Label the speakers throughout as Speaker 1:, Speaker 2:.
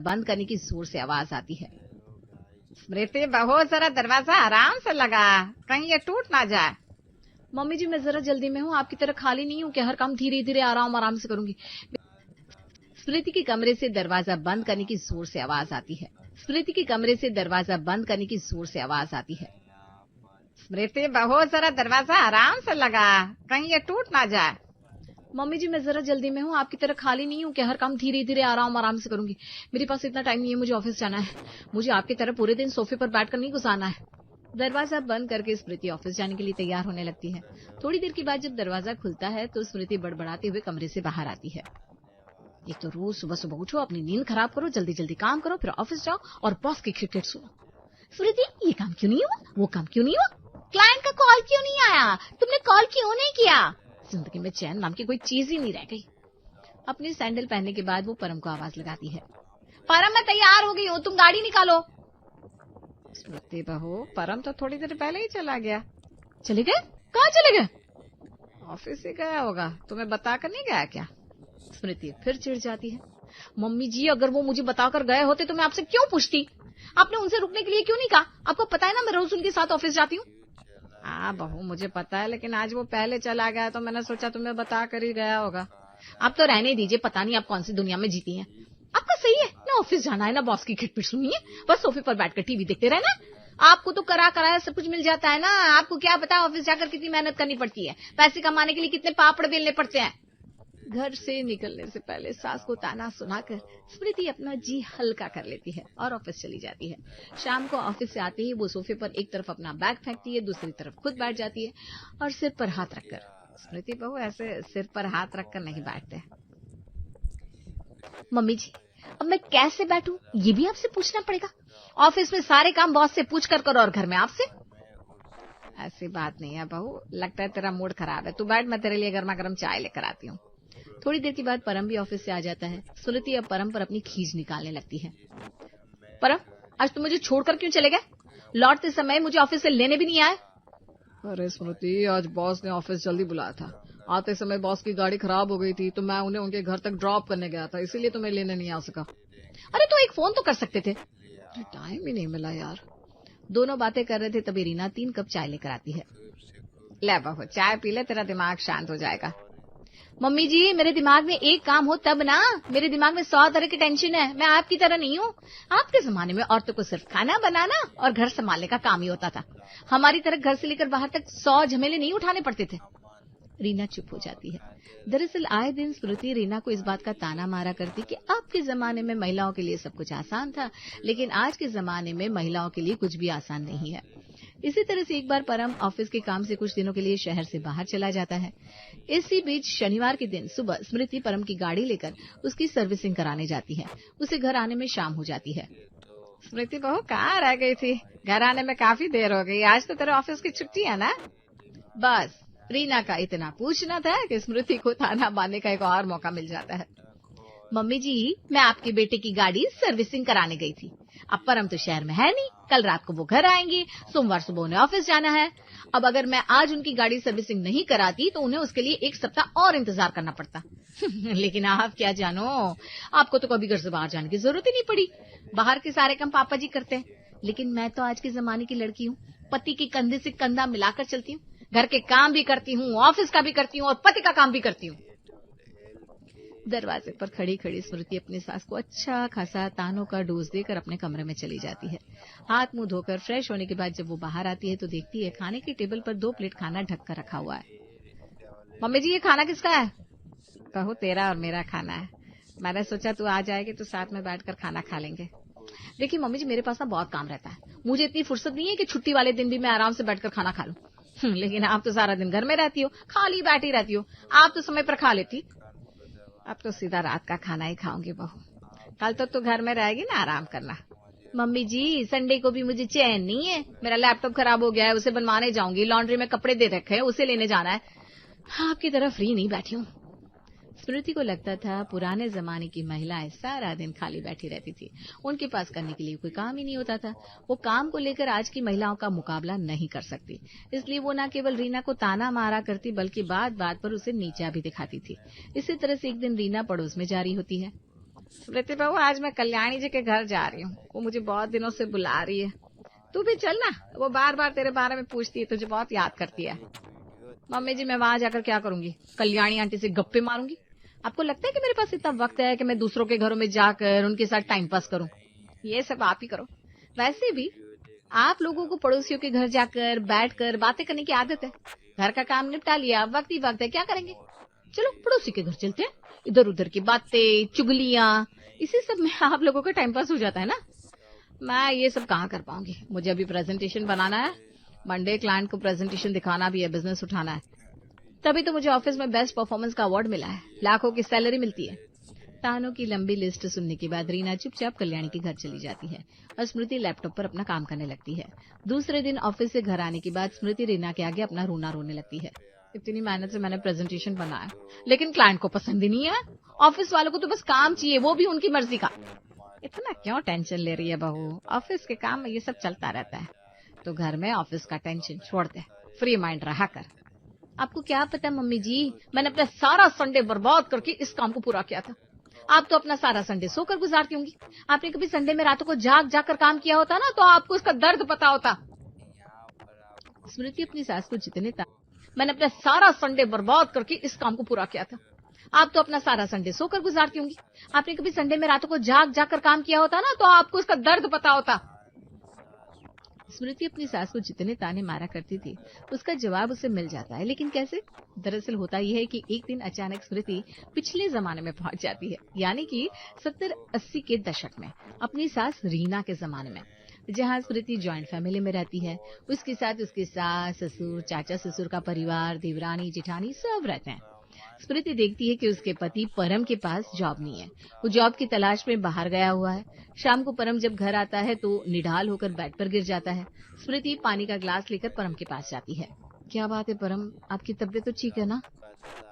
Speaker 1: बंद करने की जोर से आवाज आती है। स्मृति बहुत जरा दरवाजा आराम से लगा, कहीं ये टूट ना जाए। मम्मी जी मैं जरा जल्दी में हूँ, आपकी तरह खाली नहीं हूँ कि हर काम धीरे धीरे आराम से करूंगी। स्मृति के कमरे से दरवाजा बंद करने की जोर से आवाज आती है। स्मृति के कमरे से दरवाजा बंद करने की जोर से आवाज आती है। स्मृति बहुत जरा दरवाजा आराम से लगा, कहीं ये टूट ना जाए। मम्मी जी मैं जरा जल्दी में हूँ, आपकी तरह खाली नहीं हूँ कि हर काम धीरे धीरे आराम से करूंगी। मेरे पास इतना टाइम नहीं है, मुझे ऑफिस जाना है। मुझे आपकी तरह पूरे दिन सोफे पर बैठकर नहीं गुजारना है। दरवाजा बंद करके स्मृति ऑफिस जाने के लिए तैयार होने लगती है। थोड़ी देर के बाद जब दरवाजा खुलता है तो स्मृति बड़बड़ाते हुए कमरे से बाहर आती है। एक तो रोज सुबह सुबह उठो, अपनी नींद खराब करो, जल्दी जल्दी काम करो, फिर ऑफिस जाओ और बॉस की क्रिकेट सुनो। स्मृति ये काम क्यों नहीं हुआ, वो काम क्यों नहीं हुआ, क्लाइंट का कॉल क्यों नहीं आया, तुमने कॉल क्यों नहीं किया। जिंदगी में चैन नाम की कोई चीज ही नहीं रह गई। अपनी सैंडल पहनने के बाद वो परम को आवाज लगाती है। परम मैं तैयार हो गई हूँ, तुम गाड़ी निकालो। स्मृति बहू परम तो थोड़ी देर पहले ही चला गया। चले गए, कहाँ चले गए। ऑफिस ही गया होगा, तुम्हें बताकर नहीं गया क्या। स्मृति फिर चिढ़ जाती है। मम्मी जी अगर वो मुझे बताकर गए होते तो मैं आपसे क्यों पूछती, आपने उनसे रुकने के लिए क्यों नहीं कहा। आपको पता है ना मैं रोज उनके साथ ऑफिस जाती हूँ। हाँ बहू मुझे पता है, लेकिन आज वो पहले चला गया तो मैंने सोचा तुम्हें बता कर ही गया होगा। आप तो रहने दीजिए, पता नहीं आप कौन सी दुनिया में जीती हैं। आपका सही है ना, ऑफिस जाना है ना बॉस की खिटपिट सुनिए, बस सोफे पर बैठकर टीवी देखते रहना। आपको तो करा कराया सब कुछ मिल जाता है ना, आपको क्या पता ऑफिस जाकर कितनी मेहनत करनी पड़ती है, पैसे कमाने के लिए कितने पापड़ बेलने पड़ते हैं। घर से निकलने से पहले सास को ताना सुनाकर स्मृति अपना जी हल्का कर लेती है और ऑफिस चली जाती है। शाम को ऑफिस से आते ही वो सोफे पर एक तरफ अपना बैग फेंकती है, दूसरी तरफ खुद बैठ जाती है और सिर पर हाथ रखकर। स्मृति बहू ऐसे सिर पर हाथ रखकर नहीं बैठते। मम्मी जी अब मैं कैसे बैठूं ये भी आपसे पूछना पड़ेगा। ऑफिस में सारे काम बॉस से पूछ कर करो और घर में आपसे। ऐसी बात नहीं है बहू, लगता है तेरा मूड खराब है, तू बैठ, मैं तेरे लिए गर्मा गर्म चाय लेकर आती हूँ। थोड़ी देर के बाद परम भी ऑफिस से आ जाता है। स्मृति अब परम पर अपनी खींच निकालने लगती है। परम आज तुम मुझे छोड़कर क्यों चले गए, लौटते समय मुझे ऑफिस से लेने भी नहीं आए। अरे स्मृति आज बॉस ने ऑफिस जल्दी बुलाया था, आते समय बॉस की गाड़ी खराब हो गई थी तो मैं उन्हें उनके घर तक ड्रॉप करने गया था, इसीलिए तुम्हें लेने नहीं आ सका। अरे तो एक फोन तो कर सकते थे। टाइम ही नहीं मिला यार। दोनों बातें कर रहे थे तभी रीना 3 कप चाय लेकर आती है। ले बहू चाय पी ले, तेरा दिमाग शांत हो जाएगा। मम्मी जी मेरे दिमाग में एक काम हो तब ना, मेरे दिमाग में 100 तरह की टेंशन है, मैं आपकी तरह नहीं हूँ। आपके जमाने में औरतों को सिर्फ खाना बनाना और घर संभालने का काम ही होता था, हमारी तरह घर से लेकर बाहर तक 100 झमेले नहीं उठाने पड़ते थे। रीना चुप हो जाती है। दरअसल आए दिन स्मृति रीना को इस बात का ताना मारा करती कि आपके जमाने में महिलाओं के लिए सब कुछ आसान था, लेकिन आज के जमाने में महिलाओं के लिए कुछ भी आसान नहीं है। इसी तरह से एक बार परम ऑफिस के काम से कुछ दिनों के लिए शहर से बाहर चला जाता है। इसी बीच शनिवार के दिन सुबह स्मृति परम की गाड़ी लेकर उसकी सर्विसिंग कराने जाती है। उसे घर आने में शाम हो जाती है। स्मृति बहू कहाँ रह गई थी, घर आने में काफी देर हो गई, आज तो तेरे ऑफिस की छुट्टी है ना। बस रीना का इतना पूछना था कि स्मृति को ताना मारने का एक और मौका मिल जाता है। मम्मी जी मैं आपके बेटे की गाड़ी सर्विसिंग कराने गई थी, अब परम तो शहर में है नहीं, कल रात को वो घर आएंगे, सोमवार सुबह उन्हें ऑफिस जाना है। अब अगर मैं आज उनकी गाड़ी सर्विसिंग नहीं कराती तो उन्हें उसके लिए 1 सप्ताह और इंतजार करना पड़ता। लेकिन आप क्या जानो, आपको तो कभी घर से बाहर जाने की जरूरत ही नहीं पड़ी, बाहर के सारे काम पापा जी करते हैं। लेकिन मैं तो आज के जमाने की लड़की हूँ, पति के कंधे से कंधा मिलाकर चलती हूँ, घर के काम भी करती हूँ, ऑफिस का भी करती हूँ और पति का काम भी करती हूँ। दरवाजे पर खड़ी खड़ी स्मृति अपनी सास को अच्छा खासा तानों का डोज देकर अपने कमरे में चली जाती है। हाथ मुंह धोकर फ्रेश होने के बाद जब वो बाहर आती है तो देखती है खाने की टेबल पर 2 प्लेट खाना ढक कर रखा हुआ है। मम्मी जी ये खाना किसका है। बहू तेरा और मेरा खाना है, मैंने सोचा तू आ जाएगी तो साथ में बैठकर खाना खा लेंगे। देखिए मम्मी जी मेरे पास ना बहुत काम रहता है, मुझे इतनी फुर्सत नहीं है कि छुट्टी वाले दिन भी मैं आराम से बैठकर खाना खा लूं। लेकिन आप तो सारा दिन घर में रहती हो, खाली बैठी रहती हो, आप तो समय पर खा लेती। अब तो सीधा रात का खाना ही खाऊंगी बहू, कल तक तो घर में रहेगी ना, आराम करना। मम्मी जी संडे को भी मुझे चैन नहीं है, मेरा लैपटॉप खराब हो गया है, उसे बनवाने जाऊंगी, लॉन्ड्री में कपड़े दे रखे हैं उसे लेने जाना है, आपकी तरह फ्री नहीं बैठी हूँ। स्मृति को लगता था पुराने जमाने की महिलाएं सारा दिन खाली बैठी रहती थी, उनके पास करने के लिए कोई काम ही नहीं होता था। वो काम को लेकर आज की महिलाओं का मुकाबला नहीं कर सकती, इसलिए वो न केवल रीना को ताना मारा करती बल्कि बात बात पर उसे नीचा भी दिखाती थी। इसी तरह से एक दिन रीना पड़ोस में जा रही होती है। स्मृति बहू, आज मैं कल्याणी जी के घर जा रही हूँ। वो मुझे बहुत दिनों से बुला रही है, तू भी चल ना। वो बार बार तेरे बारे में पूछती है, तुझे बहुत याद करती है। मम्मी जी, मैं वहां जाकर क्या करूंगी? कल्याणी आंटी से गप्पे मारूंगी। आपको लगता है कि मेरे पास इतना वक्त है कि मैं दूसरों के घरों में जाकर उनके साथ टाइम पास करूं? ये सब आप ही करो। वैसे भी आप लोगों को पड़ोसियों के घर जाकर बैठकर बातें करने की आदत है। घर का काम निपटा लिया, वक्त ही वक्त है, क्या करेंगे? चलो पड़ोसी के घर चलते हैं, इधर उधर की बातें चुगलियां, इसी सब में आप लोगों का टाइम पास हो जाता है ना। मैं ये सब कहाँ कर पाऊंगी? मुझे अभी प्रेजेंटेशन बनाना है, मंडे क्लाइंट को प्रेजेंटेशन दिखाना भी है, बिजनेस उठाना है। तभी तो मुझे ऑफिस में बेस्ट परफॉर्मेंस का अवार्ड मिला है, लाखों की सैलरी मिलती है। तानों की लंबी लिस्ट सुनने के बाद रीना चुपचाप कल्याणी के घर चली जाती है और स्मृति लैपटॉप पर अपना काम करने लगती है। दूसरे दिन ऑफिस से घर आने के बाद स्मृति रीना के आगे अपना रोना रोने लगती है। इतनी मेहनत से मैंने प्रेजेंटेशन बनाया, लेकिन क्लाइंट को पसंद ही नहीं है। ऑफिस वालों को तो बस काम चाहिए, वो भी उनकी मर्जी का। इतना क्यों टेंशन ले रही है बहू? ऑफिस के काम में ये सब चलता रहता है, तो घर में ऑफिस का टेंशन छोड़ दे, फ्री माइंड रहा कर। आपको क्या पता मम्मी जी, मैंने अपना सारा संडे बर्बाद करके इस काम को पूरा किया था। आप तो अपना सारा संडे सोकर गुजारती होंगी। आपने कभी संडे में रातों को जाग जाग कर काम किया होता ना, तो आपको इसका दर्द पता होता। स्मृति अपनी सास को जितने मैंने अपना सारा संडे बर्बाद करके इस काम को पूरा किया था। आप तो अपना सारा संडे सोकर गुजारती होंगी। आपने कभी संडे में रातों को जाग जाग कर काम किया होता ना, तो आपको इसका दर्द पता होता। स्मृति अपनी सास को जितने ताने मारा करती थी, उसका जवाब उसे मिल जाता है, लेकिन कैसे? दरअसल होता यह है कि एक दिन अचानक स्मृति पिछले जमाने में पहुंच जाती है, यानी कि 70-80 के दशक में, अपनी सास रीना के जमाने में, जहां स्मृति ज्वाइंट फैमिली में रहती है। उसके साथ उसके सास ससुर, चाचा ससुर का परिवार, देवरानी जेठानी सब रहते हैं। स्मृति देखती है कि उसके पति परम के पास जॉब नहीं है, वो जॉब की तलाश में बाहर गया हुआ है। शाम को परम जब घर आता है तो निढाल होकर बेड पर गिर जाता है। स्मृति पानी का ग्लास लेकर परम के पास जाती है। क्या बात है परम, आपकी तबीयत तो ठीक है ना?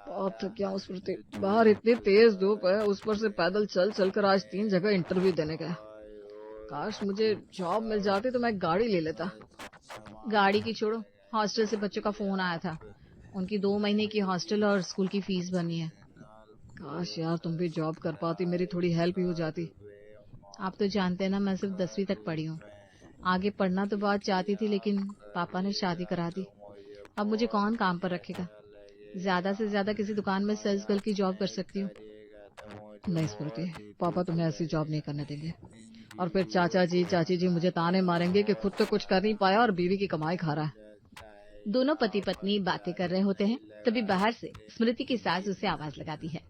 Speaker 2: बहुत थक गया हूँ स्मृति, बाहर इतनी तेज धूप है, उस पर से पैदल चल चलकर आज 3 जगह इंटरव्यू देने गया। काश मुझे जॉब मिल जाती तो मैं गाड़ी ले लेता।
Speaker 1: गाड़ी की छोड़ो, हॉस्टल से बच्चों का फोन आया था, उनकी 2 महीने की हॉस्टल और स्कूल की फीस भरनी है।
Speaker 2: काश यार तुम भी जॉब कर पाती, मेरी थोड़ी हेल्प ही हो जाती।
Speaker 1: आप तो जानते हैं ना, मैं सिर्फ 10वीं तक पढ़ी हूँ। आगे पढ़ना तो बहुत चाहती थी, लेकिन पापा ने शादी करा दी। अब मुझे कौन काम पर रखेगा? ज्यादा से ज्यादा किसी दुकान में सेल्स गर्ल की जॉब कर सकती हूँ।
Speaker 2: नहीं स्मृति, पापा तुम्हें ऐसी जॉब नहीं करने देंगे, और फिर चाचा जी चाची जी मुझे ताने मारेंगे कि खुद तो कुछ कर नहीं पाया और बीवी की कमाई खा रहा है।
Speaker 1: दोनों पति पत्नी बातें कर रहे होते हैं, तभी बाहर से स्मृति की सास उसे आवाज लगाती है।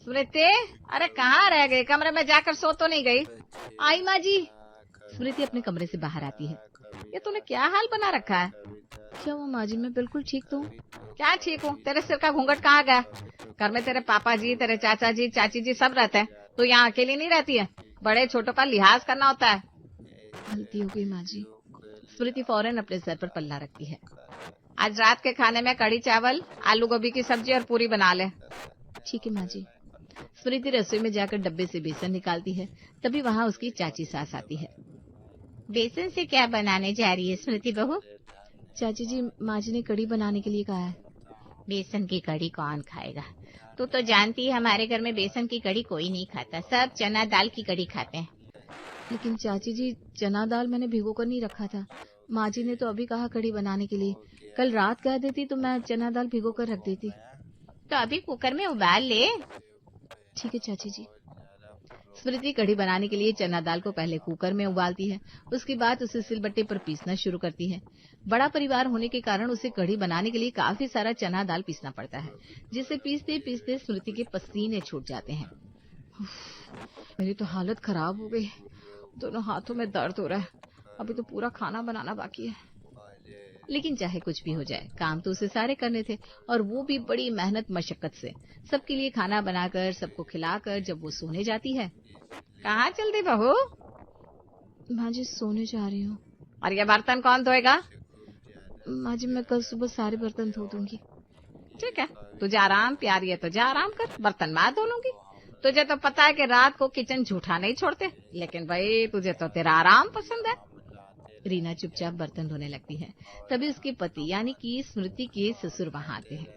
Speaker 1: स्मृति, अरे कहाँ रह गई? कमरे में जाकर सो तो नहीं गई? आई माँ जी। स्मृति अपने कमरे से बाहर आती है। ये तूने क्या हाल बना रखा है?
Speaker 2: क्या हुआ माँ जी, मैं बिल्कुल ठीक तो हूँ।
Speaker 1: क्या ठीक हूँ? तेरे सिर का घूंघट कहाँ गया? घर में तेरे पापा जी, तेरे चाचा जी, चाची जी सब रहते हैं, तो यहाँ अकेली नहीं रहती है? बड़े छोटों का लिहाज करना होता है।
Speaker 2: गलती हो गई माँ जी।
Speaker 1: स्मृति फौरन अपने सर पर पल्ला रखती है। आज रात के खाने में कढ़ी चावल, आलू गोभी की सब्जी और पूरी बना ले।
Speaker 2: ठीक है माँ जी।
Speaker 1: स्मृति रसोई में जाकर डब्बे से बेसन निकालती है, तभी वहाँ उसकी चाची सास आती है। बेसन से क्या बनाने जा रही है स्मृति बहू?
Speaker 2: चाची जी, माँ जी ने कढ़ी बनाने के लिए कहा है।
Speaker 1: बेसन की कढ़ी कौन खाएगा? तू तो जानती है हमारे घर में बेसन की कढ़ी कोई नहीं खाता, सब चना दाल की कढ़ी खाते हैं।
Speaker 2: लेकिन चाची जी, चना दाल मैंने भिगो कर नहीं रखा था, माँ जी ने तो अभी कहा कढ़ी बनाने के लिए। कल रात कह देती तो मैं चना दाल भिगो कर रख देती।
Speaker 1: तो अभी कुकर में उबाल ले।
Speaker 2: ठीक है चाची जी।
Speaker 1: स्मृति कढ़ी बनाने के लिए चना दाल को पहले कुकर में उबालती है, उसके बाद उसे सिलबट्टे पर पीसना शुरू करती है। बड़ा परिवार होने के कारण उसे कढ़ी बनाने के लिए काफी सारा चना दाल पीसना पड़ता है, जिसे पीसते पीसते स्मृति के पसीने छूट जाते हैं।
Speaker 2: मेरी तो हालत खराब हो गई, दोनों हाथों में दर्द हो रहा है। अभी तो पूरा खाना बनाना बाकी है।
Speaker 1: लेकिन चाहे कुछ भी हो जाए, काम तो उसे सारे करने थे, और वो भी बड़ी मेहनत मशक्कत से। सबके लिए खाना बनाकर, सबको खिलाकर जब वो सोने जाती है। कहाँ चल दी बहू?
Speaker 2: माँ जी, सोने जा रही हूँ।
Speaker 1: और ये बर्तन कौन धोएगा?
Speaker 2: माँ जी, मैं कल सुबह सारे बर्तन धो दूंगी।
Speaker 1: ठीक है, तुझे आराम प्यारी है तो जा आराम कर, बर्तन मैं धो लूंगी। तुझे तो पता है कि रात को किचन झूठा नहीं छोड़ते, लेकिन भाई तुझे तो तेरा आराम पसंद है। रीना चुपचाप बर्तन धोने लगती है, तभी उसके पति यानी कि स्मृति के ससुर वहाँ आते हैं।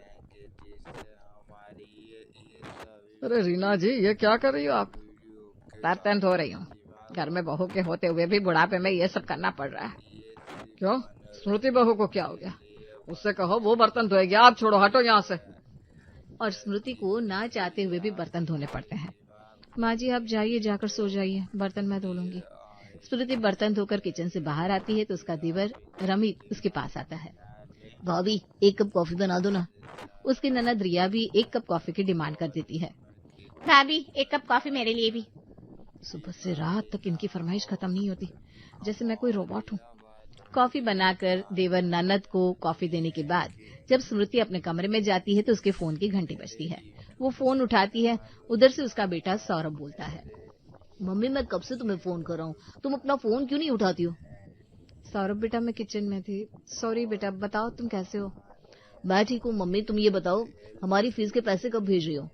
Speaker 2: अरे रीना जी, ये क्या कर रही हो आप?
Speaker 1: बर्तन धो रही हूँ। घर में बहू के होते हुए भी बुढ़ापे में ये सब करना पड़ रहा है।
Speaker 2: क्यों, स्मृति बहू को क्या हो गया? उससे कहो वो बर्तन धोएगी, आप छोड़ो, हटो यहाँ से।
Speaker 1: और स्मृति को ना चाहते हुए भी बर्तन धोने पड़ते हैं। माँ जी आप जाइए, जाकर सो जाइए, बर्तन मैं धो लूंगी। स्मृति बर्तन धोकर किचन से बाहर आती है तो उसका देवर रमित उसके पास आता है। भाभी 1 कप कॉफी बना दो ना। उसकी ननद रिया भी 1 कप कॉफी की डिमांड कर देती है। भाभी 1 कप कॉफी मेरे लिए भी। सुबह से रात तक इनकी फरमाइश खत्म नहीं होती, जैसे मैं कोई रोबोट हूँ। कॉफी बनाकर देवर ननद को कॉफी देने के बाद जब स्मृति अपने कमरे में जाती है तो उसके फोन की घंटी बजती है। वो फोन उठाती है। उधर से उसका बेटा सौरभ बोलता है, मम्मी मैं कब से तुम्हें फोन कर रहा हूँ, तुम अपना फोन क्यों नहीं उठाती हो?
Speaker 2: सौरभ बेटा मैं किचन में थी, सॉरी बेटा, बताओ तुम कैसे हो?
Speaker 1: मैं ठीक हूँ मम्मी, तुम ये बताओ हमारी फीस के पैसे कब भेज रही हो?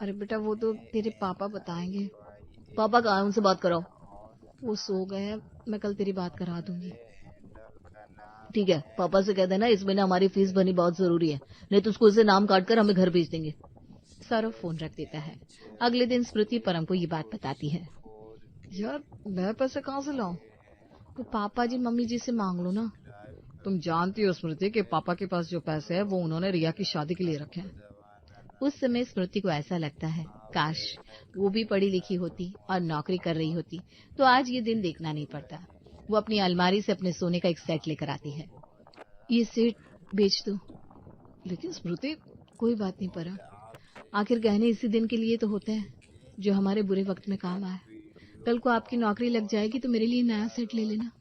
Speaker 2: अरे बेटा वो तो तेरे पापा बताएंगे।
Speaker 1: पापा कहाँ है, उनसे बात कराओ।
Speaker 2: वो सो गए हैं, मैं कल तेरी बात करा दूंगी।
Speaker 1: ठीक है, पापा से कह देना इस महीने हमारी फीस भरनी बहुत जरूरी है, नहीं तो उसको इसे नाम काट कर हमें घर भेज देंगे। सौरभ फोन रख देता है। अगले दिन स्मृति परम को ये बात बताती है।
Speaker 2: यार मैं पैसे कहाँ से लाऊं? तो पापा जी मम्मी जी से मांग लो ना। तुम जानती हो स्मृति कि पापा के पास जो पैसे है वो उन्होंने रिया की शादी के लिए रखे हैं।
Speaker 1: उस समय स्मृति को ऐसा लगता है काश वो भी पढ़ी लिखी होती और नौकरी कर रही होती तो आज ये दिन देखना नहीं पड़ता। वो अपनी अलमारी से अपने सोने का एक सेट लेकर आती है। ये सेट बेच दो।
Speaker 2: लेकिन स्मृति कोई बात नहीं परम, आखिर गहने इसी दिन के लिए तो होते हैं जो हमारे बुरे वक्त में काम आए। कल को आपकी नौकरी लग जाएगी तो मेरे लिए नया सेट ले लेना।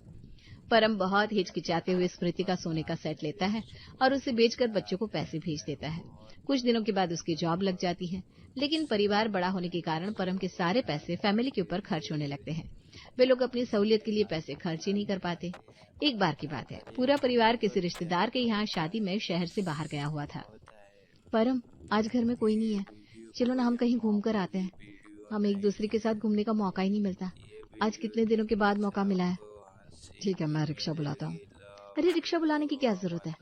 Speaker 1: परम बहुत हिचकिचाते हुए स्मृति का सोने का सेट लेता है और उसे बेचकर बच्चों को पैसे भेज देता है। कुछ दिनों के बाद उसकी जॉब लग जाती है, लेकिन परिवार बड़ा होने के कारण परम के सारे पैसे फैमिली के ऊपर खर्च होने लगते हैं। वे लोग अपनी सहूलियत के लिए पैसे खर्च ही नहीं कर पाते। एक बार की बात है, पूरा परिवार किसी रिश्तेदार के यहाँ शादी में शहर से बाहर गया हुआ था।
Speaker 2: परम आज घर में कोई नहीं है, चलो ना हम कहीं घूम कर आते हैं। हम एक दूसरे के साथ घूमने का मौका ही नहीं मिलता, आज कितने दिनों के बाद मौका मिला है। ठीक है मैं रिक्शा बुलाता हूँ।
Speaker 1: अरे रिक्शा बुलाने की क्या जरूरत है,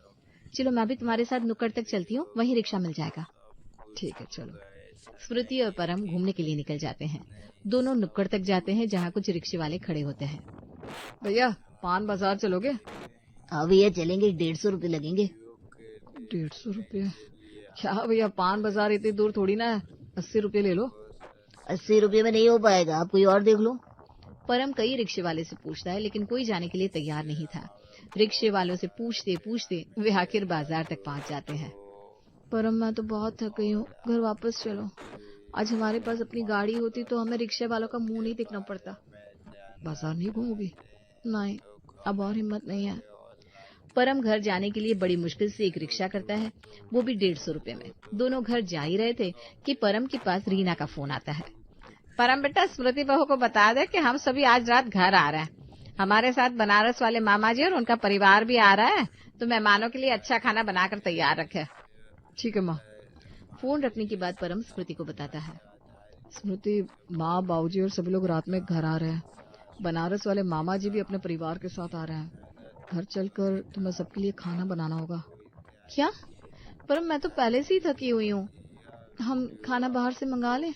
Speaker 1: चलो मैं भी तुम्हारे साथ नुक्कड़ तक चलती हूँ, वहीं रिक्शा मिल जाएगा।
Speaker 2: ठीक है चलो।
Speaker 1: स्मृति और परम घूमने के लिए निकल जाते हैं। दोनों नुक्कड़ तक जाते हैं जहाँ कुछ रिक्शे वाले खड़े होते हैं।
Speaker 2: भैया पान बाजार चलोगे?
Speaker 1: हाँ भैया चलेंगे, 150 रुपए लगेंगे।
Speaker 2: 150 रुपये? क्या भैया पान बाजार इतनी दूर थोड़ी ना है, 80 रुपये ले लो।
Speaker 1: 80 रुपये में नहीं हो पाएगा, आप कोई और देख लो। परम कई रिक्शे वाले से पूछता है लेकिन कोई जाने के लिए तैयार नहीं था। रिक्शे वालों से पूछते पूछते वे आखिर बाजार तक पहुंच जाते हैं।
Speaker 2: परम मैं तो बहुत थक गई हूँ, घर वापस चलो। आज हमारे पास अपनी गाड़ी होती तो हमें रिक्शे वालों का मुंह नहीं देखना पड़ता। बाजार नहीं घूमोगी? नहीं, अब और हिम्मत नहीं है।
Speaker 1: परम घर जाने के लिए बड़ी मुश्किल से एक रिक्शा करता है, वो भी 150 रुपए में। दोनों घर जा ही रहे थे कि परम के पास रीना का फोन आता है। परम बेटा स्मृति बहू को बता दे कि हम सभी आज रात घर आ रहे हैं। हमारे साथ बनारस वाले मामा जी और उनका परिवार भी आ रहा है, तो मेहमानों के लिए अच्छा खाना बनाकर तैयार रखे।
Speaker 2: ठीक है माँ।
Speaker 1: फोन रखने के बाद परम स्मृति को बताता है।
Speaker 2: स्मृति माँ बाबूजी और सभी लोग रात में घर आ रहे हैं। बनारस वाले मामा जी भी अपने परिवार के साथ आ रहे हैं। घर चलकर तुम्हें सबके लिए खाना बनाना होगा।
Speaker 1: क्या?
Speaker 2: परम मैं तो पहले से ही थकी हुई हूँ, हम खाना बाहर से मंगा लें?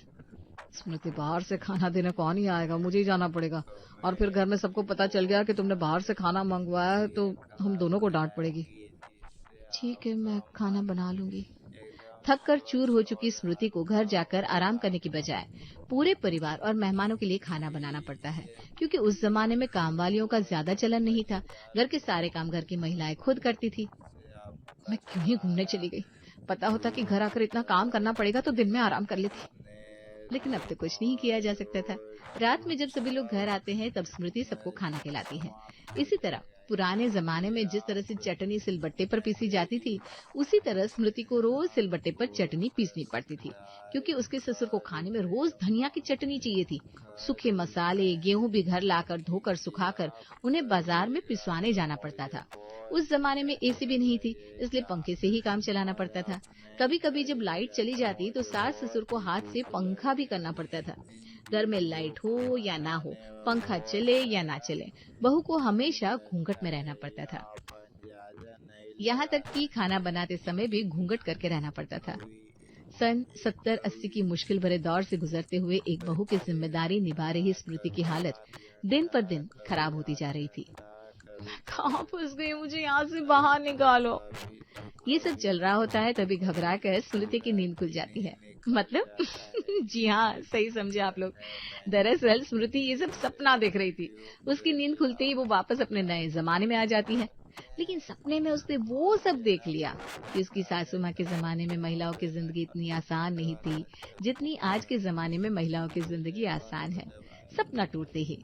Speaker 2: स्मृति बाहर से खाना देने कौन ही आएगा, मुझे ही जाना पड़ेगा। और फिर घर में सबको पता चल गया कि तुमने बाहर से खाना मंगवाया है तो हम दोनों को डांट पड़ेगी। ठीक है मैं खाना बना लूंगी।
Speaker 1: थक कर चूर हो चुकी स्मृति को घर जाकर आराम करने की बजाय पूरे परिवार और मेहमानों के लिए खाना बनाना पड़ता है, क्योंकि उस जमाने में काम वालियों का ज्यादा चलन नहीं था। घर के सारे काम घर की महिलाएं खुद करती थी।
Speaker 2: मैं क्यों ही घूमने चली गई, पता होता कि घर आकर इतना काम करना पड़ेगा तो दिन में आराम कर लेती।
Speaker 1: लेकिन अब तो कुछ नहीं किया जा सकता था। रात में जब सभी लोग घर आते हैं तब स्मृति सबको खाना खिलाती है। इसी तरह पुराने जमाने में जिस तरह से चटनी सिलबट्टे पर पीसी जाती थी, उसी तरह स्मृति को रोज सिलबट्टे पर चटनी पीसनी पड़ती थी, क्योंकि उसके ससुर को खाने में रोज धनिया की चटनी चाहिए थी। सूखे मसाले गेहूं भी घर लाकर धोकर सुखाकर उन्हें बाजार में पिसवाने जाना पड़ता था। उस जमाने में एसी भी नहीं थी, इसलिए पंखे से ही काम चलाना पड़ता था। कभी कभी जब लाइट चली जाती तो सास ससुर को हाथ से पंखा भी करना पड़ता था। घर में लाइट हो या ना हो, पंखा चले या ना चले, बहू को हमेशा घूंघट में रहना पड़ता था। यहाँ तक कि खाना बनाते समय भी घूंघट करके रहना पड़ता था।
Speaker 2: सन 70-80 की मुश्किल भरे दौर से गुजरते हुए एक बहू की जिम्मेदारी निभा रही स्मृति की हालत दिन पर दिन खराब होती जा रही थी। मैं कहाँ फंस गई, मुझे यहाँ से बाहर निकालो। ये सब चल रहा होता है तभी घबरा कर स्मृति की नींद खुल जाती है। मतलब जी हाँ, सही समझे आप लोग। दरअसल स्मृति ये सब सपना देख रही थी। उसकी नींद खुलते ही वो वापस अपने नए जमाने में आ जाती है। लेकिन सपने में उसने वो सब देख लिया कि उसकी सासू माँ के जमाने में महिलाओं की जिंदगी इतनी आसान नहीं थी जितनी आज के जमाने में महिलाओं की जिंदगी आसान है। सपना टूटते ही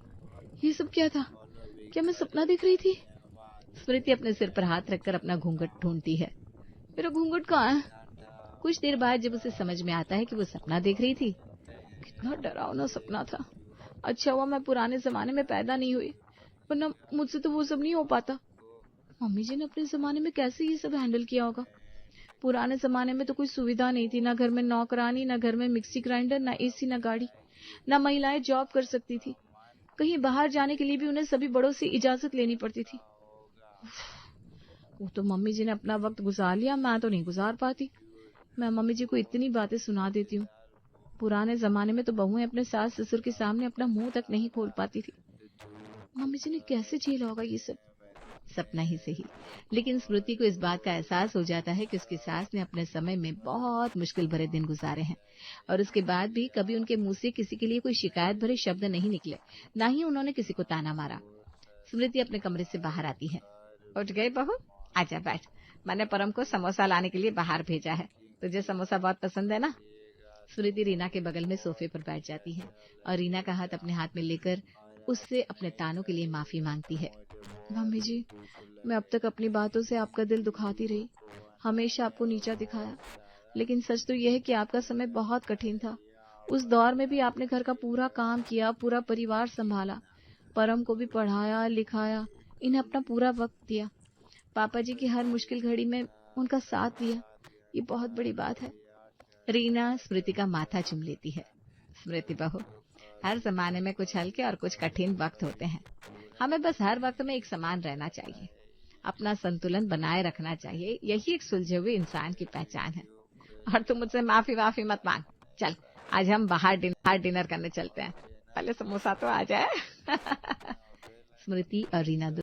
Speaker 2: ये सब क्या था? क्या मैं सपना देख रही थी? स्मृति अपने सिर पर हाथ रखकर अपना घूंघट ढूंढती है। मेरा घूंघट कहाँ है? कुछ देर बाद जब उसे समझ में आता है कि वो सपना देख रही थी, कितना डरावना सपना था। अच्छा हुआ मैं पुराने जमाने में पैदा नहीं हुई, वरना मुझसे तो वो सब नहीं हो पाता। मम्मी जी ने अपने जमाने में कैसे ये सब हैंडल किया होगा? पुराने जमाने में तो कोई सुविधा नहीं थी, ना घर में नौकरानी, ना घर में मिक्सी ग्राइंडर, ना एसी, ना गाड़ी, ना महिलाएं जॉब कर सकती थी। कहीं बाहर जाने के लिए भी उन्हें सभी बड़ों से इजाजत लेनी पड़ती थी। वो तो मम्मी जी ने अपना वक्त गुजार लिया, मैं तो नहीं गुजार पाती। मैं मम्मी जी को इतनी बातें सुना देती हूँ। पुराने जमाने में तो बहुएं अपने सास ससुर के सामने अपना मुंह तक नहीं खोल पाती थी। मम्मी जी ने कैसे झेला होगा ये सब? सपना ही सही, लेकिन स्मृति को इस बात का एहसास हो जाता है कि उसकी सास ने अपने समय में बहुत मुश्किल भरे दिन गुजारे हैं और उसके बाद भी कभी उनके मुंह से किसी के लिए कोई शिकायत भरे शब्द नहीं निकले, ना ही उन्होंने किसी को ताना मारा। स्मृति अपने कमरे से बाहर आती है। उठ गई बहू, आजा बैठ। मैंने परम को समोसा लाने के लिए बाहर भेजा है। तुझे समोसा बहुत पसंद है ना? स्मृति रीना के बगल में सोफे पर बैठ जाती है और रीना का हाथ अपने हाथ में लेकर उससे अपने तानों के लिए माफी मांगती है। मम्मी जी, मैं अब तक अपनी बातों से आपका दिल दुखाती रही, हमेशा आपको नीचा दिखाया, लेकिन सच तो यह है कि आपका समय बहुत कठिन था। उस दौर में भी आपने घर का पूरा काम किया, पूरा परिवार संभाला, परम को भी पढ़ाया लिखाया, इन्हें अपना पूरा वक्त दिया, पापा जी की हर मुश्किल घड़ी में उनका साथ दिया। ये बहुत बड़ी बात है। रीना स्मृति का माथा चूम लेती है। स्मृति बहू, हर जमाने में कुछ हल्के और कुछ कठिन वक्त होते हैं। हमें बस हर वक्त में एक समान रहना चाहिए, अपना संतुलन बनाए रखना चाहिए। यही एक सुलझे हुए इंसान की पहचान है। और तुम मुझसे माफी मत मांग। चल, आज हम बाहर डिनर करने चलते हैं। पहले समोसा तो आ जाए। स्मृति और रीना